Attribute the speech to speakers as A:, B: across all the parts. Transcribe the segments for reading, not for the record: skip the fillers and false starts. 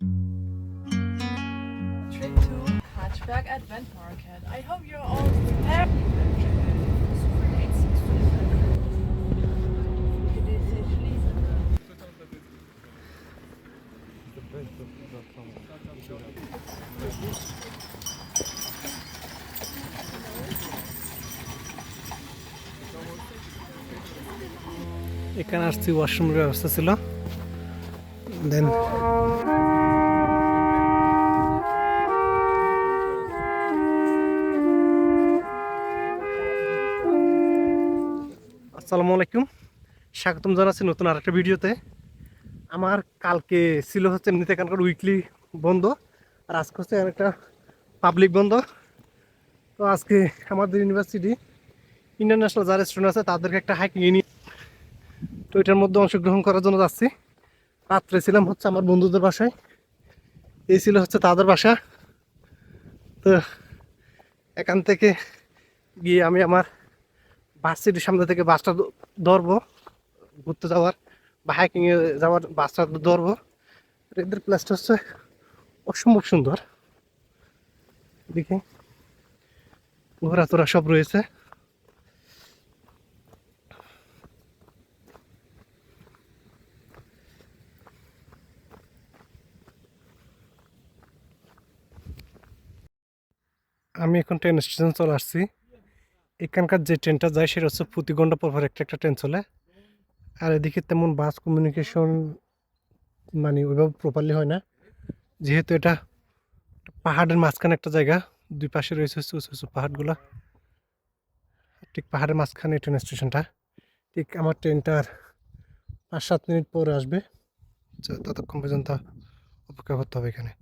A: Trip to Hatchberg Advent Market. I hope you're all prepared.
B: এখানে আসছি ওয়াশরুমের ব্যবস্থা ছিল দেন আসসালামু আলাইকুম, স্বাগতম জানাচ্ছি নতুন আরেকটা ভিডিওতে। আমার কালকে ছিল হচ্ছে এমনিতে এখানকার উইকলি বন্ধ, আর আজকে হচ্ছে একটা পাবলিক বন্ধ। তো আজকে আমাদের ইউনিভার্সিটি ইন্টারন্যাশনাল যারা স্টুডেন্ট আছে তাদেরকে একটা হাইকিং নিয়ে, তো এটার মধ্যে অংশগ্রহণ করার জন্য যাচ্ছি। রাত্রে ছিলাম হচ্ছে আমার বন্ধুদের বাসায়, এই ছিল হচ্ছে তাদের বাসা। তো এখান থেকে গিয়ে আমি আমার ভার্সিটির সামনে থেকে বাসটা ধরবো ঘুরতে যাওয়ার বা হাইকিংয়ে যাওয়ার বাসটা ধরবো। এদের প্লেসটা হচ্ছে অসম্ভব সুন্দর, দেখি ঘোরাটোরা সব রয়েছে। আমি এখন ট্রেন স্টেশন চলে আসছি। এখানকার যে ট্রেনটা যায় সেটা হচ্ছে প্রতি ঘন্টা পর পর একটা একটা ট্রেন চলে, আর এদিকে তেমন বাস কমিউনিকেশন মানে ওইভাবে প্রপারলি হয় না, যেহেতু এটা পাহাড়ের মাঝখানে একটা জায়গা, দুই পাশে রয়েছে উঁচু উঁচু পাহাড়গুলো। ঠিক পাহাড়ের মাঝখানে ট্রেন স্টেশনটা। ঠিক আমার ট্রেনটার 5-7 মিনিট পরে আসবে, ততক্ষণ পর্যন্ত অপেক্ষা করতে হবে এখানে।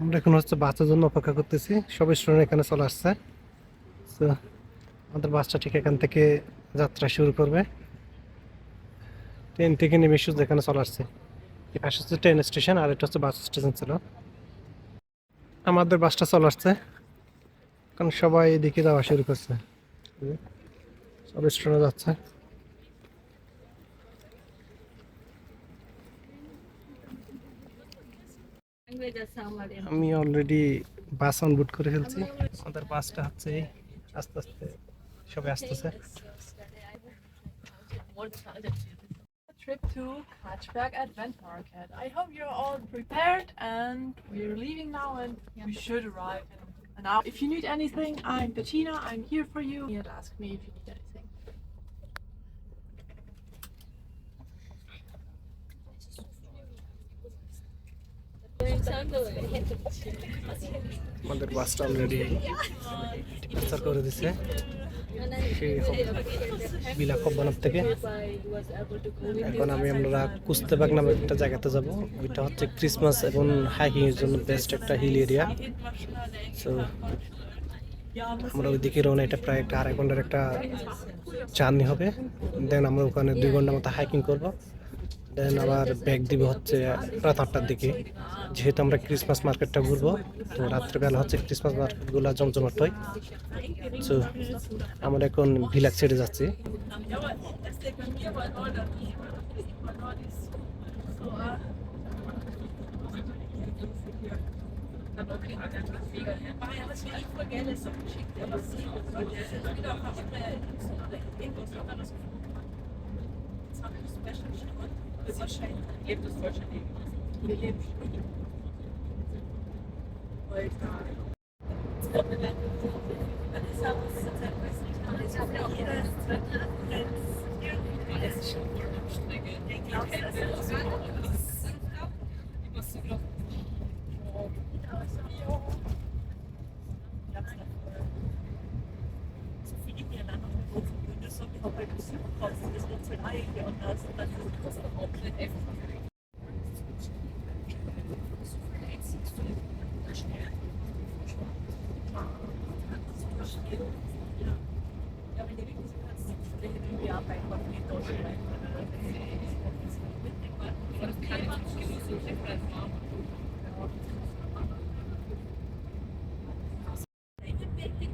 B: আমরা এখন হচ্ছে বাসের জন্য অপেক্ষা করতেছি, সব স্টুডেন্ট এখানে চলে আসছে। তো আমাদের বাসটা ঠিক এখান থেকে যাত্রা শুরু করবে। ট্রেন থেকে নেমে শুধু এখানে চলে আসছে। এই পাশে হচ্ছে ট্রেন স্টেশন, আর এটা হচ্ছে বাস স্টেশন ছিল। আমাদের বাসটা চলে আসছে, কারণ সবাই এদিকে যাওয়া শুরু করছে, সব স্টুডেন্ট যাচ্ছে। আমি অলরেডি বাস অন বুট করে ফেলছি। আমাদের বাসটা হচ্ছে আস্তে আস্তে সবাই আসতেছে।
A: Trip to Hatchberg Advent Market. I hope you're all prepared and we're leaving now and we should arrive in an hour. If you need anything, I'm Bettina. I'm here for you. And ask me if you need anything.
B: আমাদের বাসটা already departure করে দিছে সেই বিলাকব্বানার থেকে। এখন আমরা কুস্তেবাগ নামে একটা জায়গাতে যাব, ওইটা হচ্ছে ক্রিসমাস এবং হাইকিং এর জন্য বেস্ট একটা হিল এরিয়া। সো আমরা ওইদিকে রওনা, এটা প্রায় একটা 2.5 ঘন্টার একটা জার্নি হবে। দেন আমরা ওখানে 2 ঘন্টা মতো হাইকিং করব, দেন আবার ব্যাক দিব হচ্ছে রাত 8টার দিকে। যেহেতু আমরা ক্রিসমাস মার্কেটটা ঘুরবো, তো রাত্রেবেলা হচ্ছে ক্রিসমাস মার্কেটগুলো জমজমাট হয়। সো আমরা এখন ভিলাজ ছেড়ে যাচ্ছি।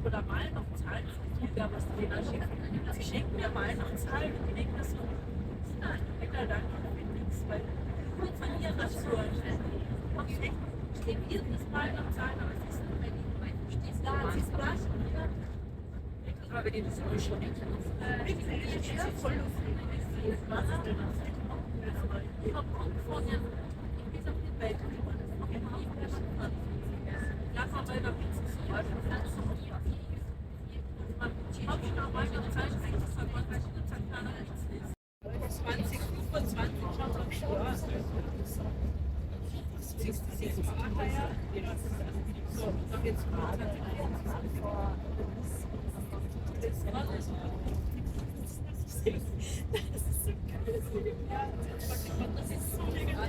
A: Oder mal noch Zahlen von Julia, was Trainer schicken. Sie schicken mir mal noch Zahlen und legen das so. Nein, danke für nichts, weil von ihr das so. Ich gebe jedes Mal noch Zahlen, aber es ist nicht, wenn du stehst da, es ist gleich. Aber wenn ihr das so schon nicht wirklich voll lustig. Was ist denn das? Ich habe angefangen, ich bin auf die Welt gekommen. Lass mal bei der Pizza so. Ich habe schon auch mal gezeigt, dass das man gleich eine Zankana ist. 2025 schon so schwer. Das ist so, noch jetzt 25. Das ist so geil. Das ist so legendär.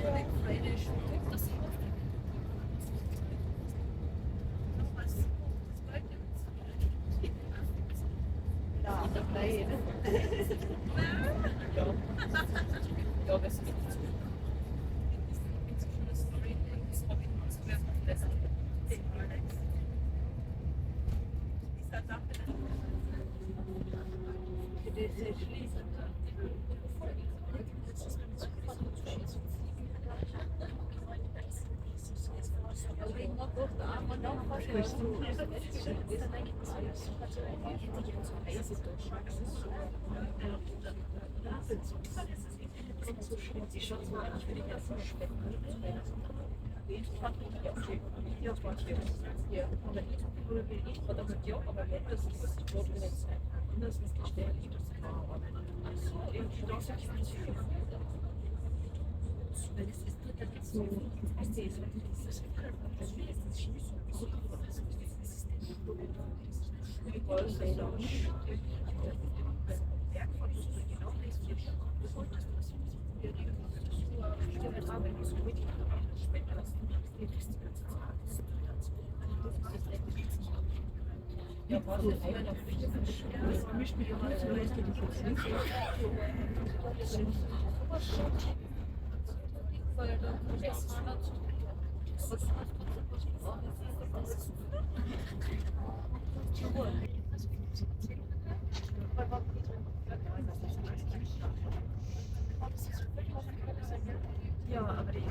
A: Ja, aber die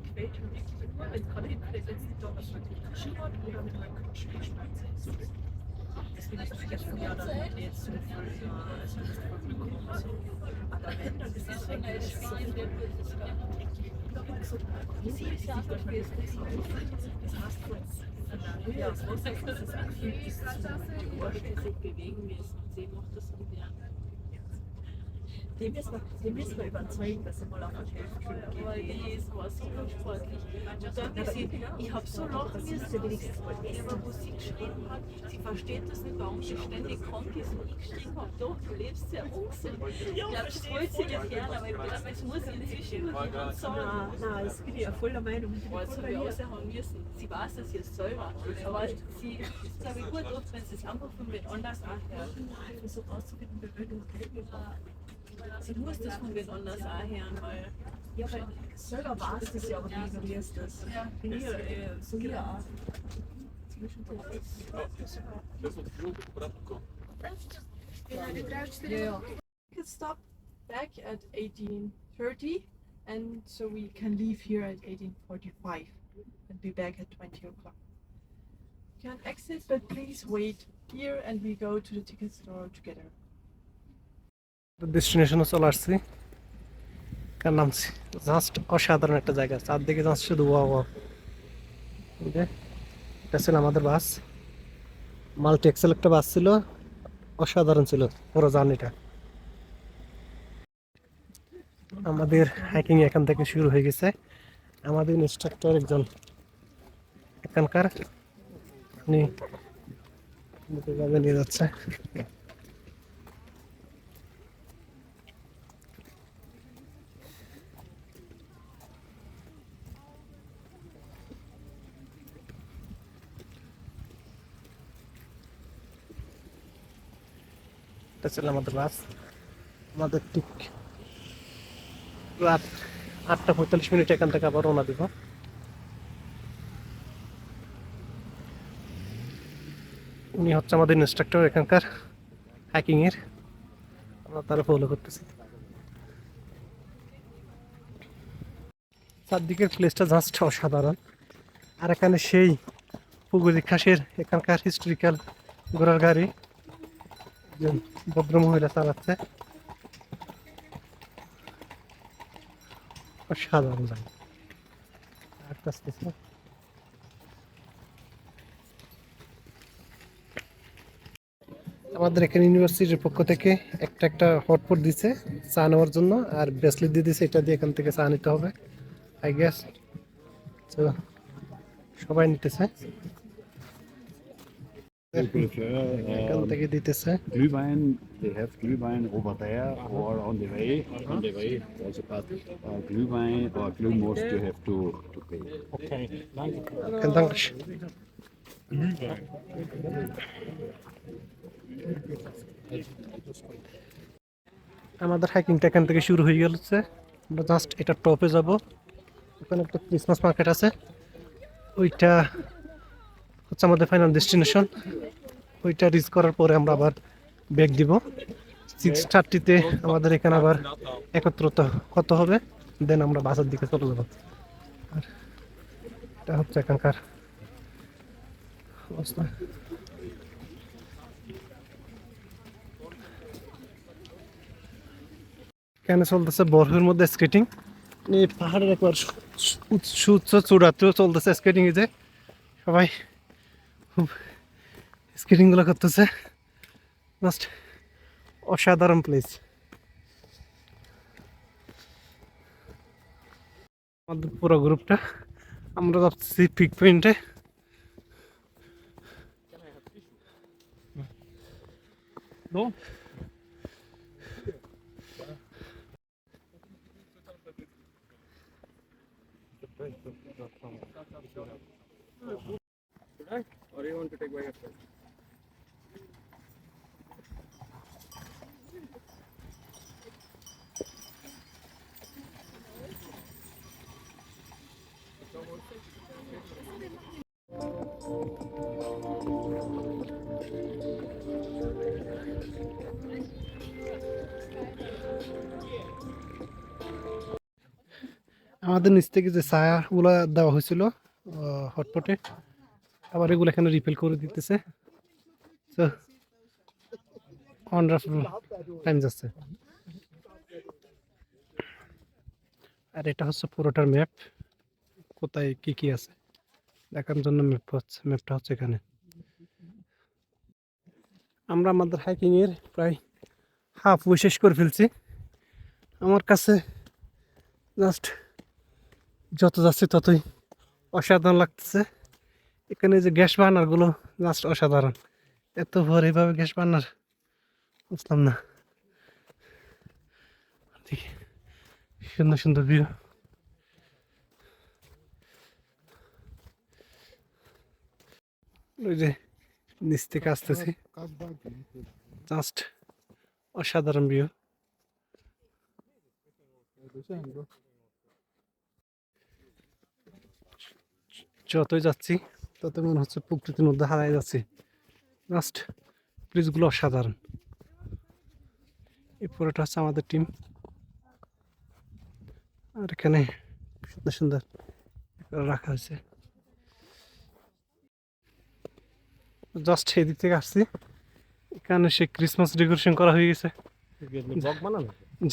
A: quält schon wirklich nur, wenn gerade hinter der letzten Tag was mit Skifahren oder mit meinem Spielspannung. Deswegen ist es schon ja dann jetzt so voll, also das ist voll bekommen. Aber wenn, dann ist es so ein Spiel, der wird es sie ist ja zum Beispiel das heißt kurz, ja, das Wasser ist das Gefühl, die Ohrstücke sich bewegen, wie es sie macht das und ja. Den müssen wir überzeugen, dass er mal auf die Hälfte geht. Aber das war so unsportlich. Ich habe so lachen müssen, wenigstens mal aber wo sie geschrieben hat, sie versteht das nicht, warum sie ständig krank ist. Und ich geschrieben habe, doch, du lebst sehr ungesund. Ich glaube, das wollte sie nicht hören, aber ich glaube, es muss inzwischen jemand sagen. Nein, das bin ich ja voller Meinung. Das habe ich raushauen müssen. Sie weiß das jetzt selber. Aber sie ist, glaube ich, gut, wenn sie es einfach von wen anders anhört. Nein, so rauszufinden, Gewöhnung, sie muss das von wen anders anhören, weil. Ja, weil selber war es das ja, aber du ignorierst das. Ja, so hier auch. We can stop back at 18:30 and so we can leave here at 18:45 and be back at 20 o'clock. You can exit, but please wait here and we go to the ticket store together.
B: ডেস্টিনেশনে চলে আসছি কার নামছি just অসাধারণ একটা জায়গা চারদিকে just শুধু এটা ছিল আমাদের বাস মাল্টি এক্সেল একটা বাস ছিল অসাধারণ ছিল পুরো জার্নিটা আমাদের হাইকিং এখান থেকে শুরু হয়ে গেছে আমাদের ইনস্ট্রাক্টর একজন এখানকার উনি নিয়ে যাচ্ছে এটা ছিল আমাদের বাস। আমাদের ঠিক রাত 8:45 এখান থেকে আবার রওনা দিব। উনি হচ্ছে আমাদের ইনস্ট্রাক্টর এখানকার হাইকিং এর, আমরা তারা ফলো করতেছি। চারদিকের প্লেসটা জাস্ট অসাধারণ। আর এখানে সেই পুগুরি খাসের এখানকার হিস্টোরিক্যাল ঘোড়ার গাড়ি একজন ভদ্র মহিলা চালাচ্ছে, অসাধারণ জায়গা। আমাদের এখানে ইউনিভার্সিটির পক্ষ থেকে একটা হটপট দিছে চা নেওয়ার জন্য, আর ব্রেসলেট দিয়ে দিছে, এটা দিয়ে এখান থেকে চা নিতে হবে আই গেস। তো সবাই নিতেছে,
C: We prefer
B: এখান থেকে দিতেছে।
C: Glühwein. They have Glühwein over there or on the way. On the way, also, but Glühwein or Glühmost you have to pay.
B: Okay, danke. আমাদের হাইকিংটা এখান থেকে শুরু হয়ে গেছে। আমরা জাস্ট এটা টপে যাব, ওখানে একটা ক্রিসমাস মার্কেট আছে, ওইটা হচ্ছে আমাদের ফাইনাল ডেস্টিনেশন। ওইটা রিচ করার পরে আমরা আবার ব্যাক দিব। 6:30 আমাদের এখানে আবার একত্রতা কত হবে, দেন আমরা বাসার দিকে চলে যাব। আর এটা হচ্ছে এখানকার অবস্থা। এখানে চলতেছে বরফের মধ্যে স্কেটিং, এই পাহাড়ের একবার সুউচ্চ চূড়াতেও চলতেছে স্কেটিং। এই যে সবাই খুব স্কেটিং গুলো করতেছে, জাস্ট অসাধারণ প্লেস। আমাদের পুরো গ্রুপটা আমরা যাচ্ছি পিক পয়েন্টে।
C: Or you want to take by yourself?
B: আমাদের নিচ থেকে যে ছায়াগুলো দেওয়া হয়েছিল হটপটে, আবার এগুলো এখানে রিফিল করে দিতেছে। তো ওয়ান্ডারফুল টাইম যাচ্ছে। আর এটা হচ্ছে পুরোটার ম্যাপ, কোথায় কি কি আছে দেখার জন্য ম্যাপটা হচ্ছে এখানে। আমরা আমাদের হাইকিং এর প্রায় হাফ ওয়ে শেষ করে ফেলছি। আমার কাছে জাস্ট যত যাচ্ছে ততই অসাধারণ লাগতেছে। এখানে যে গ্যাস বার্নারগুলো জাস্ট অসাধারণ, এত ভোর এইভাবে গ্যাস বার্নার বুঝলাম না। দেখি সুন্দর সুন্দর ভিউ। ওই যে নিচ থেকে আসতেছি, জাস্ট অসাধারণ ভিউ। যতই যাচ্ছি তত মনে হচ্ছে প্রকৃতির মধ্যে হারাই যাচ্ছি। জাস্ট ব্রিজগুলো অসাধারণ। এই পুরোটা হচ্ছে আমাদের টিম, আর এখানে সুন্দর সুন্দর রাখা হয়েছে। জাস্ট এদিক থেকে আসছি, এখানে সে ক্রিসমাস ডেকোরেশন করা হয়ে গেছে।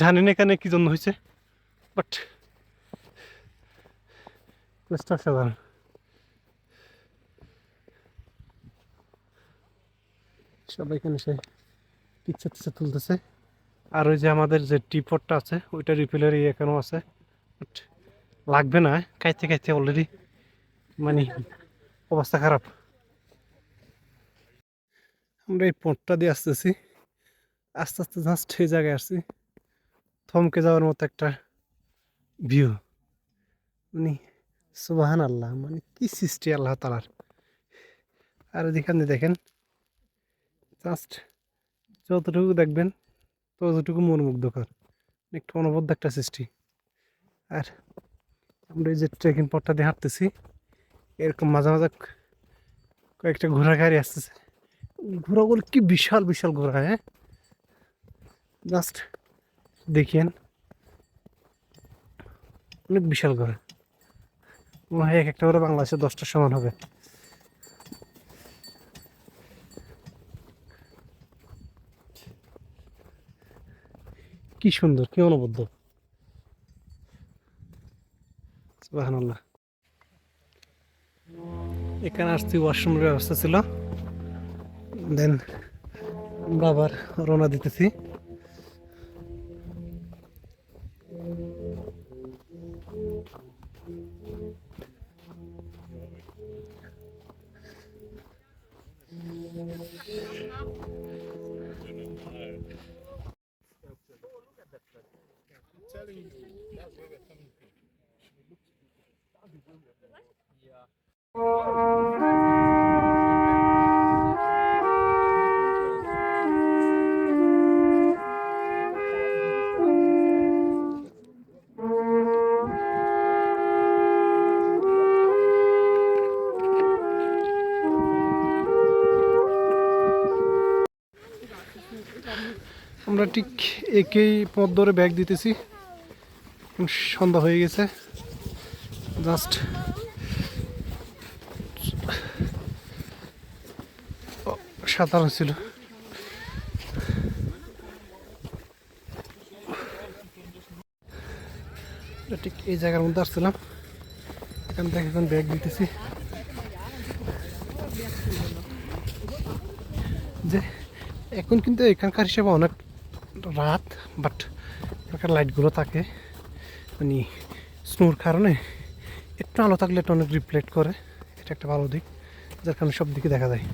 B: জানি না এখানে কি জন্য হয়েছে, বাট প্লেসটা অসাধারণ। সবাই এখানে সে পিকচার টিকচার তুলতেছে। আর ওই যে আমাদের যে টিপটটা আছে ওইটা রিফিলের এখানেও আছে, বাট লাগবে না, খাইতে খাইতে অলরেডি মানে অবস্থা খারাপ। আমরা এই পথটা দিয়ে আসতেছি, আস্তে আস্তে জাস্ট এই জায়গায় আসছি, থমকে যাওয়ার মতো একটা ভিউ। মানে সুবহান আল্লাহ, মানে কি সৃষ্টি আল্লাহ তালার। আর যেখানে দেখেন জাস্ট যতটুকু দেখবেন ততটুকু মনোমুগ্ধকর, একটু অনবদ্য একটা সৃষ্টি। আর আমরা এই যে ট্রেকিং পথটা দিয়ে হাঁটতেছি, এরকম মাঝে মাঝে কয়েকটা ঘোড়া গাড়ি আসতেছে। ঘোড়াগুলো কি বিশাল বিশাল ঘোড়া, হ্যাঁ জাস্ট দেখিয়েন, অনেক বিশাল ঘোড়া। মনে হয় এক একটা করে বাংলাদেশের 10টার সমান হবে। কি সুন্দর, কি অনবদ্য, সুবহানাল্লাহ। এখানে আসছি, ওয়াশরুমের ব্যবস্থা ছিল, দেন আমরা আবার রওনা দিতেছি। আমরা ঠিক একই পথ ধরে ব্যাগ দিতেছি, সন্ধ্যা হয়ে গেছে, জাস্ট সাধারণ ছিল। ঠিক এই জায়গার মধ্যে আসছিলাম, এখান থেকে এখন ব্যাগ দিতেছি। যে এখন কিন্তু এখানকার হিসেবে অনেক রাত, বাট এখানকার লাইটগুলো থাকে মানে স্নোর কারণে একটু আলো থাকলে এটা অনেক রিফ্লেক্ট করে, এটা একটা ভালো দিক, যার কারণে সব দিকে দেখা যায়।